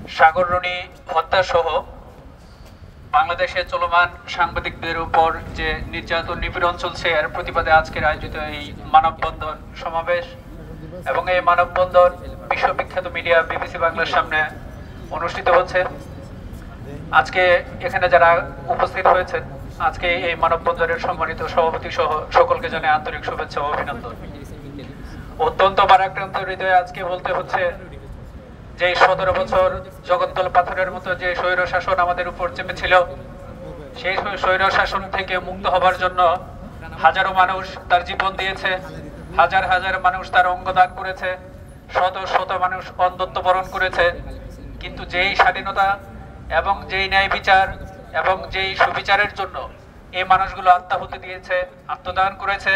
সাগররণী হত্যা সহ বাংলাদেশে চলমান সাংবাদিকদের উপর যে নির্যাতন নিপীড়ন চলছে এর প্রতিবাদে আজকের আয়োজিত এই মানববন্ধন সমাবেশ এবং এই মানববন্ধন বিশ্ববিখ্যাত মিডিয়া বিবিসি বাংলার সামনে অনুষ্ঠিত হচ্ছে। আজকে এখানে যারা উপস্থিত হয়েছেন, আজকে এই মানববন্ধনের সম্মানিত সভাপতি সহ সকলকে জানাই আন্তরিক শুভেচ্ছা ও অভিনন্দন। অত্যন্ত ভারাক্রান্ত হৃদয়ে আজকে বলতে হচ্ছে যে 17 বছর জগদ্দল পাথরের মতো যে স্বৈর শাসন আমাদের উপর চেপেছিল, সেই স্বৈর শাসন থেকে মুক্ত হবার জন্য হাজারো মানুষ তার জীবন দিয়েছে, হাজার হাজার মানুষ তার অঙ্গদান করেছে, শত শত মানুষ অন্ধত্ব বরণ করেছে। কিন্তু যেই স্বাধীনতা এবং যেই ন্যায় বিচার এবং যেই সুবিচারের জন্য এই মানুষগুলো আত্মাহুতি দিয়েছে, আত্মদান করেছে,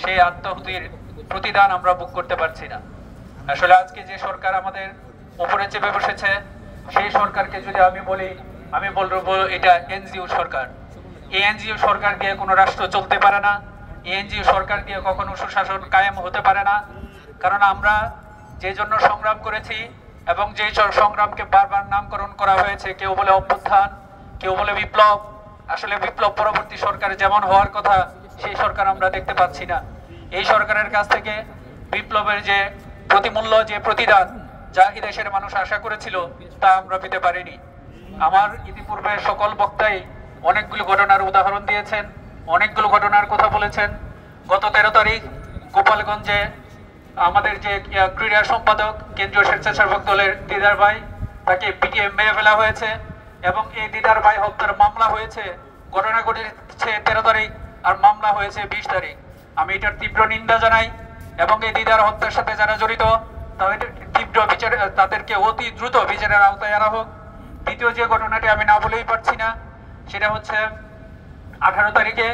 সেই আত্মাহুতির প্রতিদান আমরা ভোগ করতে পারছি না। আসলে আজকে যে সরকার আমাদের উপরে চেপে বসেছে, সেই সরকারকে যদি আমি বলবো এটা এনজিও সরকার। এই এনজিও সরকার দিয়ে কোনো রাষ্ট্র চলতে পারে না, এই এনজিও সরকার দিয়ে কখনো সুশাসন কায়েম হতে পারে না। কারণ আমরা যে জন্য সংগ্রাম করেছি এবং যে সংগ্রামকে বারবার নামকরণ করা হয়েছে, কেউ বলে অভ্যুত্থান, কেউ বলে বিপ্লব। আসলে বিপ্লব পরবর্তী সরকার যেমন হওয়ার কথা সেই সরকার আমরা দেখতে পাচ্ছি না। এই সরকারের কাছ থেকে বিপ্লবের যে প্রতিমূল্য, যে প্রতিদান যা এদেশের মানুষ আশা করেছিল তা আমরা পেতে পারিনি। আমার ইতিপূর্বে সকল বক্তাই অনেকগুলো ঘটনার উদাহরণ দিয়েছেন, অনেকগুলো ঘটনার কথা বলেছেন। গত 13 তারিখ গোপালগঞ্জে আমাদের যে ক্রীড়া সম্পাদক কেন্দ্রীয় স্বেচ্ছাসেবক দলের দিদার ভাই, তাকে পিটিয়ে মেরে ফেলা হয়েছে এবং এই দিদার ভাই হত্যার মামলা হয়েছে। ঘটনা ঘটেছে 13 তারিখ আর মামলা হয়েছে 20 তারিখ। আমি এটার তীব্র নিন্দা জানাই এবং এই দিদার হত্যার সাথে যারা জড়িত তাদের তীব্র বিচার, তাদেরকে অতি দ্রুত বিচারের আওতায় আনা হোক। দ্বিতীয় যে ঘটনাটি আমি না বলেই পারছি না, সেটা হচ্ছে 18 তারিখে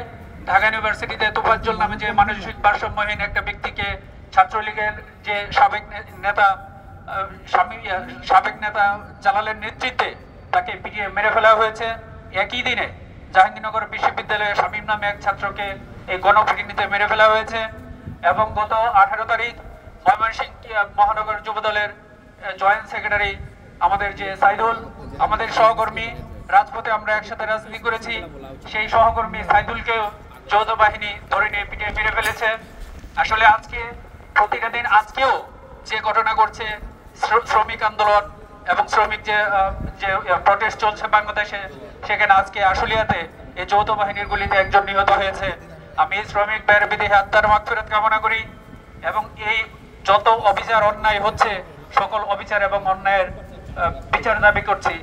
ঢাকা ইউনিভার্সিটিতে তোফাজ্জল নামে যে মানসিক ভারসাম্যহীন একটা ব্যক্তিকে ছাত্রলীগের যে সাবেক নেতা জালালের নেতৃত্বে তাকে পিটিয়ে মেরে ফেলা হয়েছে। একই দিনে জাহাঙ্গীরনগর বিশ্ববিদ্যালয়ে শামীম নামে এক ছাত্রকে এই গণপিটুনিতে মেরে ফেলা হয়েছে। এবং গত 18 তারিখ ময়মনসিংহ মহানগর যুবদলের জয়েন্ট সেক্রেটারি আমাদের যে সাইদুল, আমাদের সহকর্মী, রাজপথে আমরা একসাথে রাজনীতি করেছি, সেই সহকর্মী সাইদুলকেও যৌথ বাহিনী ধরে নিয়ে পিটিয়ে মেরে ফেলেছে। আসলে আজকে প্রতিটা দিন আজকেও যে ঘটনা ঘটছে, শ্রমিক আন্দোলন এবং শ্রমিক যে প্রটেস্ট চলছে বাংলাদেশে, সেখানে আজকে আশুলিয়াতে এই যৌথ বাহিনীর গুলিতে একজন নিহত হয়েছে। আমি শ্রমিক ভাইয়ের বিদেহী আত্মার মাগফিরাত কামনা করি এবং এই যত অবিচার অন্যায় হচ্ছে সকল অবিচার এবং অন্যায়ের বিচার দাবি করছি।